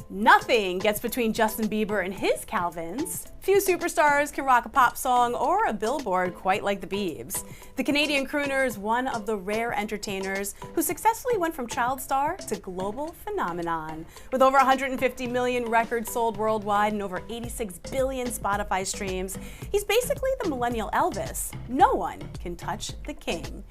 Nothing gets between Justin Bieber and his Calvins. Few superstars can rock a pop song or a billboard quite like the Biebs. The Canadian crooner is one of the rare entertainers who successfully went from child star to global phenomenon. With over 150 million records sold worldwide and over 86 billion Spotify streams, he's basically the millennial Elvis. No one can touch the king.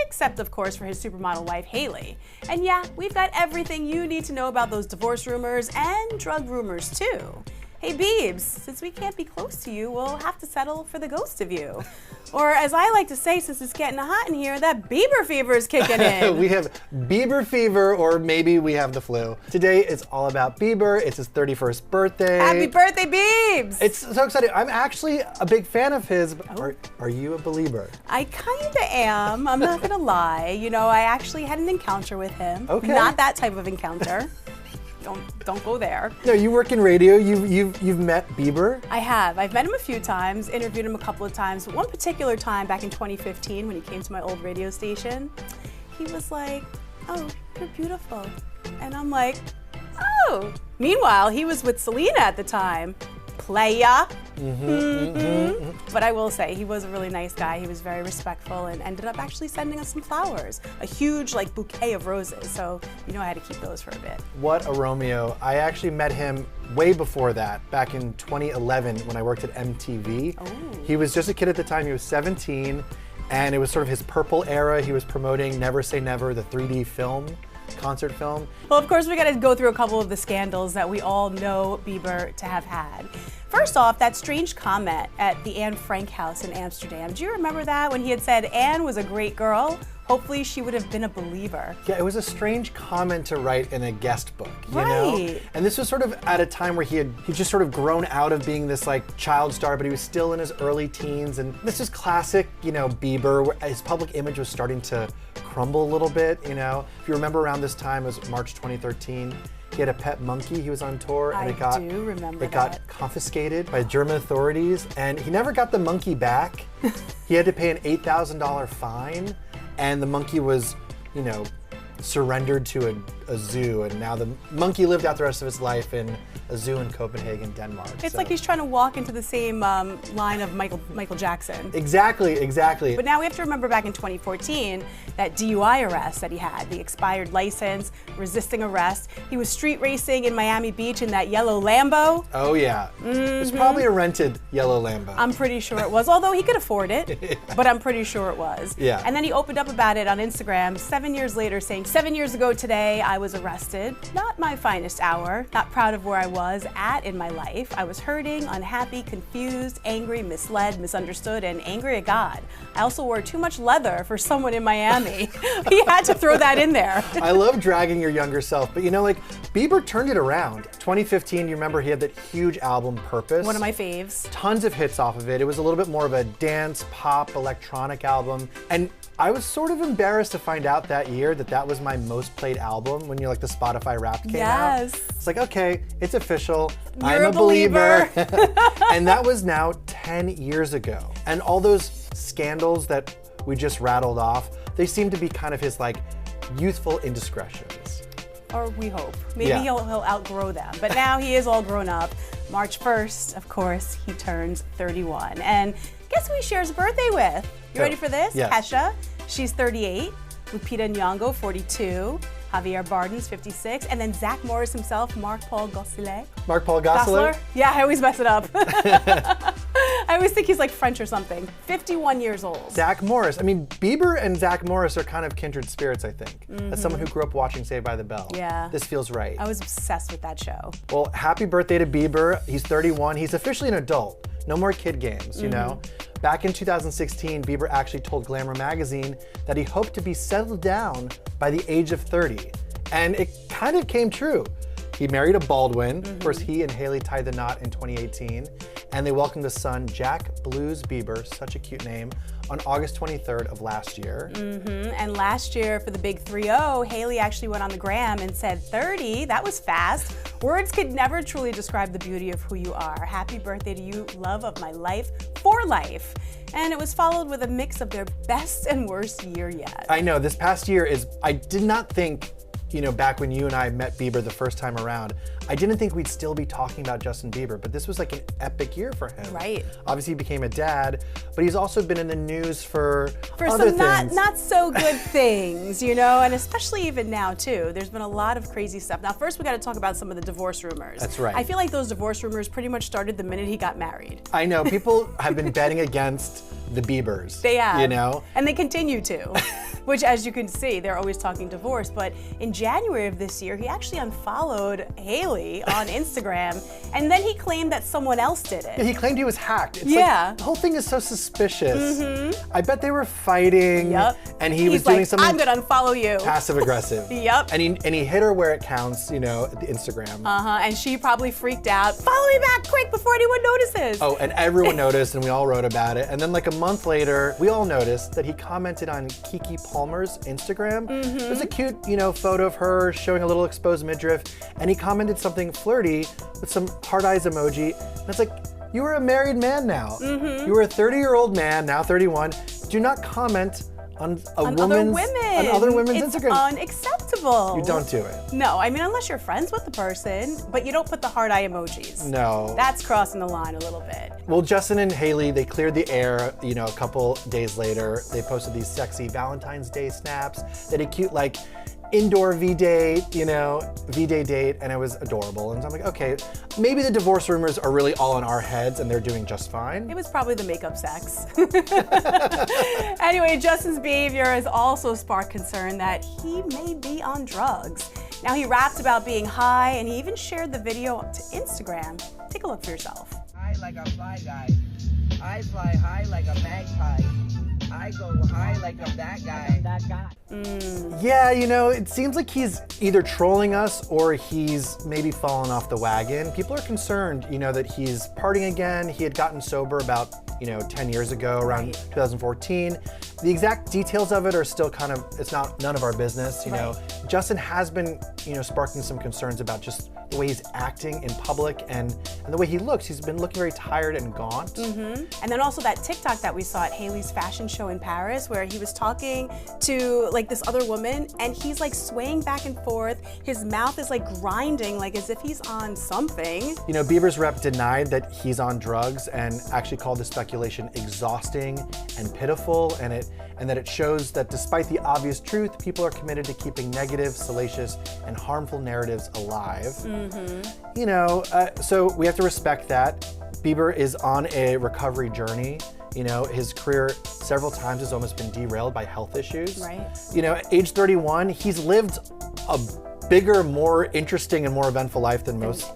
Except, of course, for his supermodel wife, Hailey. And yeah, we've got everything you need to know about those divorce rumors and drug rumors, too. Hey, Biebs, since we can't be close to you, we'll have to settle for the ghost of you. Or as I like to say, since it's getting hot in here, that Bieber fever is kicking in. We have Bieber fever, or maybe we have the flu. Today, it's all about Bieber. It's his 31st birthday. Happy birthday, Biebs! It's so exciting. I'm actually a big fan of his. Are you a believer? I kinda am, I'm not gonna lie. You know, I actually had an encounter with him. Okay. Not that type of encounter. Don't go there. No, you work in radio. You've met Bieber? I have. I've met him a few times, interviewed him a couple of times. But one particular time back in 2015 when he came to my old radio station, he was like, "Oh, you're beautiful." And I'm like, "Oh." Meanwhile, he was with Selena at the time. Playa. But I will say, he was a really nice guy. He was very respectful and ended up actually sending us some flowers. A huge bouquet of roses. So, you know, I had to keep those for a bit. What a Romeo. I actually met him way before that, back in 2011 when I worked at MTV. Oh. He was just a kid at the time. He was 17, and it was sort of his purple era. He was promoting Never Say Never, the 3D film. Concert film. Well, of course, we got to go through a couple of the scandals that we all know Bieber to have had. First off, that strange comment at the Anne Frank house in Amsterdam. Do you remember that when he had said Anne was a great girl? Hopefully she would have been a believer. Yeah, it was a strange comment to write in a guest book, you Right. know? And this was sort of at a time where he just sort of grown out of being this child star, but he was still in his early teens. And this is classic, you know, Bieber, where his public image was starting to crumble a little bit, you know? If you remember around this time, it was March 2013. He had a pet monkey. He was on tour, and I do remember it got confiscated by German authorities, and he never got the monkey back. He had to pay an $8,000 fine, and the monkey was, you know, surrendered to a zoo, and now the monkey lived out the rest of his life in a zoo in Copenhagen, Denmark. It's like he's trying to walk into the same line of Michael Jackson. Exactly, exactly. But now we have to remember back in 2014, that DUI arrest that he had, the expired license, resisting arrest. He was street racing in Miami Beach in that yellow Lambo. Oh yeah, It was probably a rented yellow Lambo. I'm pretty sure it was, although he could afford it, but I'm pretty sure it was. Yeah. And then he opened up about it on Instagram 7 years later, saying, 7 years ago today, I was arrested. Not my finest hour, not proud of where I was at in my life. I was hurting, unhappy, confused, angry, misled, misunderstood, and angry at God. I also wore too much leather for someone in Miami. He had to throw that in there. I love dragging your younger self, but you know, Bieber turned it around. 2015, you remember he had that huge album, Purpose. One of my faves. Tons of hits off of it. It was a little bit more of a dance, pop, electronic album. And I was sort of embarrassed to find out that year that was my most played album when the Spotify Wrapped came out. Yes. It's like, okay, it's official. You're I'm a believer. And that was now 10 years ago. And all those scandals that we just rattled off, they seem to be kind of his youthful indiscretions. Or we hope. Maybe he'll outgrow them. But now he is all grown up. March 1st, of course, he turns 31. And guess who he shares a birthday with? You ready for this? Yes. Kesha, she's 38. Lupita Nyong'o, 42. Javier Bardem's 56. And then Zach Morris himself, Marc-Paul Gosselaar. Marc-Paul Gosselaar? Yeah, I always mess it up. I always think he's French or something. 51 years old. Zach Morris. I mean, Bieber and Zach Morris are kind of kindred spirits, I think. As someone who grew up watching Saved by the Bell. Yeah. This feels right. I was obsessed with that show. Well, happy birthday to Bieber. He's 31. He's officially an adult. No more kid games, you know? Back in 2016, Bieber actually told Glamour magazine that he hoped to be settled down by the age of 30. And it kind of came true. He married a Baldwin. Of course, he and Hailey tied the knot in 2018. And they welcomed a son, Jack Blues Bieber, such a cute name, on August 23rd of last year. And last year for the big 3-0, Hailey actually went on the gram and said 30, that was fast. Words could never truly describe the beauty of who you are. Happy birthday to you, love of my life, for life. And it was followed with a mix of their best and worst year yet. I know, this past year I did not think, back when you and I met Bieber the first time around, I didn't think we'd still be talking about Justin Bieber, but this was like an epic year for him. Right. Obviously, he became a dad, but he's also been in the news for other some things. not so good things, you know, and especially even now too. There's been a lot of crazy stuff. Now, first we got to talk about some of the divorce rumors. That's right. I feel like those divorce rumors pretty much started the minute he got married. I know, people have been betting against the Biebers. They have. You know? And they continue to, which as you can see, they're always talking divorce. But in January of this year, he actually unfollowed Hailey on Instagram, and then he claimed that someone else did it. He claimed he was hacked. It's Yeah. like, the whole thing is so suspicious. I bet they were fighting, Yep. and he He's was doing like, something I'm gonna unfollow you. passive aggressive. Yep. And he hit her where it counts, you know, at the Instagram. And she probably freaked out. Follow me back quick before anyone notices. Oh, and everyone noticed, and we all wrote about it. And then like a month later, we all noticed that he commented on Keke Palmer's Instagram. It was a cute, you know, photo of her showing a little exposed midriff, and he commented something flirty with some heart eyes emoji. And it's like, you are a married man now. You are a 30-year-old man, now 31. Do not comment on other women's it's Instagram. Unacceptable. You don't do it. No, I mean, unless you're friends with the person, but you don't put the heart eye emojis. No. That's crossing the line a little bit. Well, Justin and Hailey, they cleared the air, you know, a couple days later. They posted these sexy Valentine's Day snaps. They did cute, like, indoor V-Day, you know, V-Day date, and it was adorable. And so I'm like, okay, maybe the divorce rumors are really all in our heads and they're doing just fine. It was probably the makeup sex. Anyway, Justin's behavior has also sparked concern that he may be on drugs. Now, he rapped about being high, and he even shared the video to Instagram. Take a look for yourself. High like a fly guy. I fly high like a magpie. I go high like I'm that guy. Yeah, you know, it seems like he's either trolling us or he's maybe fallen off the wagon. People are concerned, you know, that he's partying again. He had gotten sober about, you know, 10 years ago, around 2014. The exact details of it are still kind of, it's none of our business, you know. Justin has been, you know, sparking some concerns about just the way he's acting in public and the way he looks. He's been looking very tired and gaunt. And then also that TikTok that we saw at Hailey's fashion show in Paris, where he was talking to like this other woman, and he's like swaying back and forth. His mouth is like grinding, like as if he's on something. You know, Bieber's rep denied that he's on drugs and actually called the speculation exhausting and pitiful, and that it shows that despite the obvious truth, people are committed to keeping negative, salacious, and harmful narratives alive. You know, so we have to respect that. Bieber is on a recovery journey. You know, his career several times has almost been derailed by health issues. Right. You know, at age 31, he's lived a bigger, more interesting, and more eventful life than most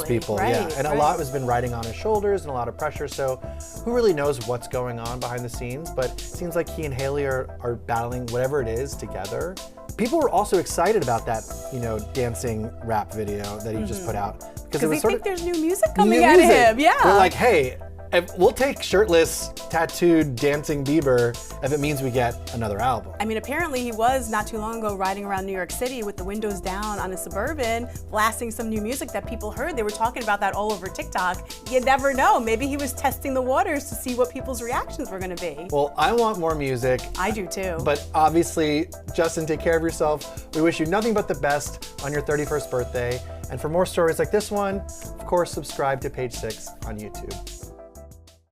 people. Right, yeah, and a lot has been riding on his shoulders and a lot of pressure. So, who really knows what's going on behind the scenes? But it seems like he and Hailey are battling whatever it is together. People were also excited about that, you know, dancing rap video that he just put out Because it was they sort think of there's new music coming out of him. Yeah. They're like, hey, we'll take shirtless, tattooed, dancing Bieber if it means we get another album. I mean, apparently he was not too long ago riding around New York City with the windows down on a Suburban, blasting some new music that people heard. They were talking about that all over TikTok. You never know. Maybe he was testing the waters to see what people's reactions were going to be. Well, I want more music. I do too. But obviously, Justin, take care of yourself. We wish you nothing but the best on your 31st birthday. And for more stories like this one, of course, subscribe to Page 6 on YouTube.